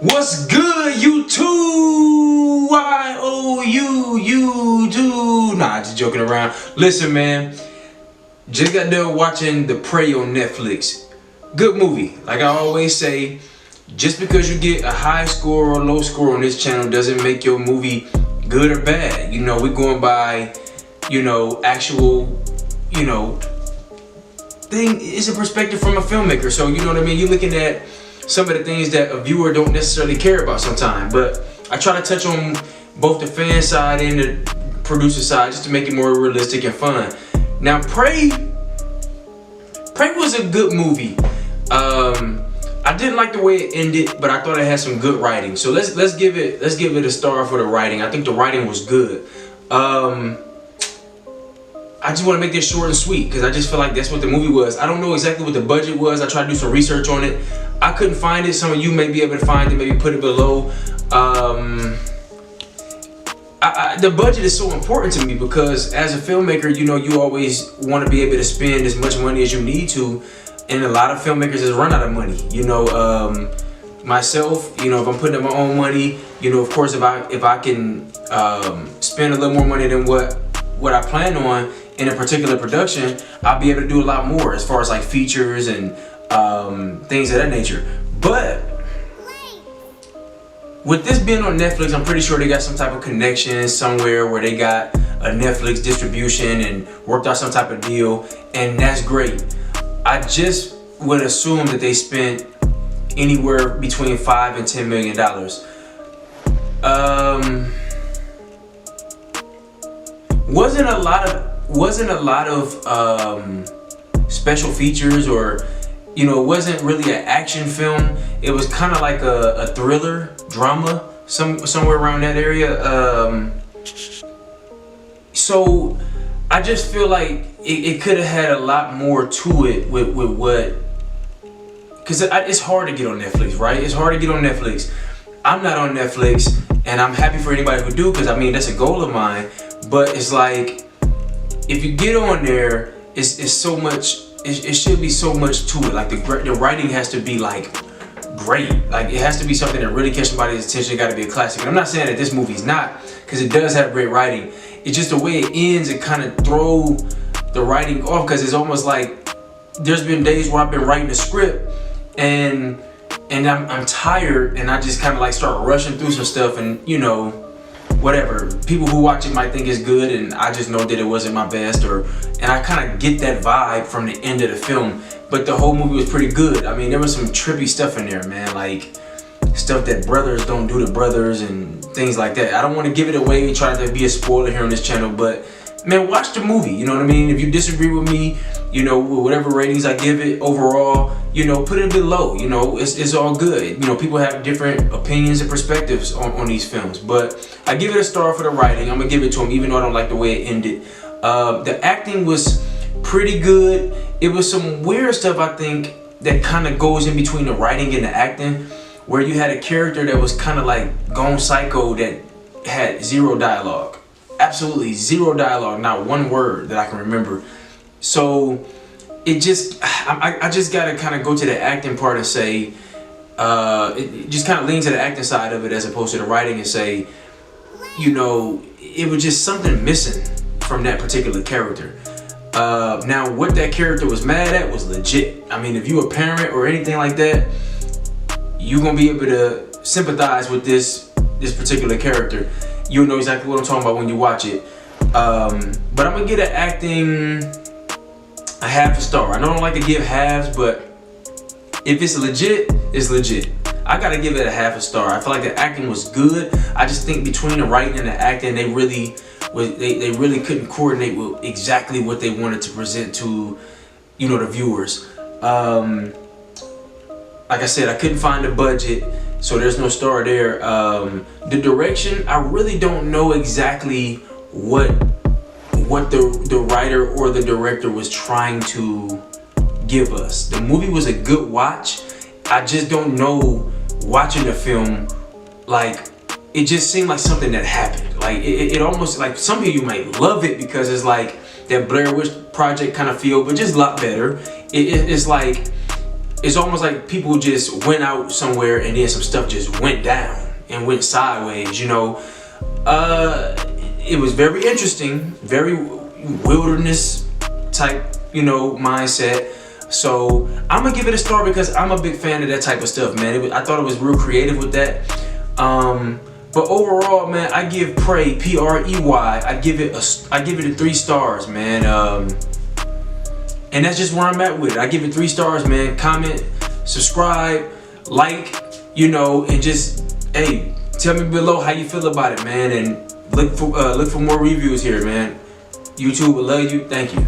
What's good, YouTube? YouTube? Nah, just joking around. Listen, man. Just got done watching The Prey on Netflix. Good movie. Like I always say, just because you get a high score or low score on this channel doesn't make your movie good or bad. You know, we're going by, actual, thing. It's a perspective from a filmmaker. So, you know what I mean? You're looking at some of the things that a viewer don't necessarily care about sometimes. But I try to touch on both the fan side and the producer side just to make it more realistic and fun. Now, Prey was a good movie. I didn't like the way it ended, but I thought it had some good writing. So let's give it a star for the writing. I think the writing was good. I just want to make this short and sweet because I just feel like that's what the movie was. I don't know exactly what the budget was. I tried to do some research on it. I couldn't find it. Some of you may be able to find it. Maybe put it below. The budget is so important to me because as a filmmaker, you always want to be able to spend as much money as you need to. And a lot of filmmakers just run out of money. Myself, if I'm putting up my own money, of course, if I can spend a little more money than what I plan on in a particular production, I'll be able to do a lot more as far as like features and things of that nature. But with this being on Netflix, I'm pretty sure they got some type of connection somewhere where they got a Netflix distribution and worked out some type of deal, and that's great. I just would assume that they spent anywhere between $5 and $10 million. Wasn't a lot of special features, or it wasn't really an action film. It was kind of like a thriller drama, somewhere around that area. So I just feel like it could have had a lot more to it with what, because it's hard to get on Netflix, right? It's hard to get on Netflix. I'm not on Netflix, and I'm happy for anybody who do, because I mean that's a goal of mine. But it's like, if you get on there, it's so much. It should be so much to it. Like the writing has to be like great. Like it has to be something that really catch somebody's attention. It got to be a classic. And I'm not saying that this movie's not, because it does have great writing. It's just the way it ends. It kind of throw the writing off, because it's almost like there's been days where I've been writing a script and I'm tired, and I just kind of like start rushing through some stuff, and whatever. People who watch it might think it's good, and I just know that it wasn't my best, and I kind of get that vibe from the end of the film. But the whole movie was pretty good. I mean, there was some trippy stuff in there, man, like stuff that brothers don't do to brothers and things like that. I don't want to give it away, trying to be a spoiler here on this channel, but man, watch the movie. You know what I mean? If you disagree with me, whatever ratings I give it overall, put it a bit low. It's all good. People have different opinions and perspectives on these films, but I give it a star for the writing. I'm gonna give it to him, even though I don't like the way it ended. The acting was pretty good. It was some weird stuff, I think, that kind of goes in between the writing and the acting, where you had a character that was kind of like gone psycho, that had zero dialogue. Absolutely zero dialogue, not one word that I can remember. So it just, I just gotta kind of go to the acting part and say, it just kind of leans to the acting side of it as opposed to the writing, and say, it was just something missing from that particular character. Now what that character was mad at was legit. I mean, if you a parent or anything like that, you're gonna be able to sympathize with this particular character. You'll know exactly what I'm talking about when you watch it. But I'm gonna get an acting a half a star. I know I don't like to give halves, but if it's legit, it's legit. I gotta give it a half a star. I feel like the acting was good. I just think between the writing and the acting, they really couldn't coordinate with exactly what they wanted to present to, the viewers. Like I said, I couldn't find the budget, so there's no star there. The direction, I really don't know exactly what the writer or the director was trying to give us. The movie was a good watch. I just don't know, watching the film, like, it just seemed like something that happened. Like it almost, like, some of you might love it because it's like that Blair Witch Project kind of feel, but just a lot better. It's like it's almost like people just went out somewhere and then some stuff just went down and went sideways, you know. It was very interesting, very wilderness type, you know, mindset. So I'm gonna give it a star because I'm a big fan of that type of stuff, man. I thought it was real creative with that. But overall, man, I give Prey, P-R-E-Y, I give it a 3 stars, man. And that's just where I'm at with it. I give it 3 stars, man. Comment, subscribe, like, you know, and just, hey, tell me below how you feel about it, man. And look for more reviews here, man. YouTube will love you. Thank you.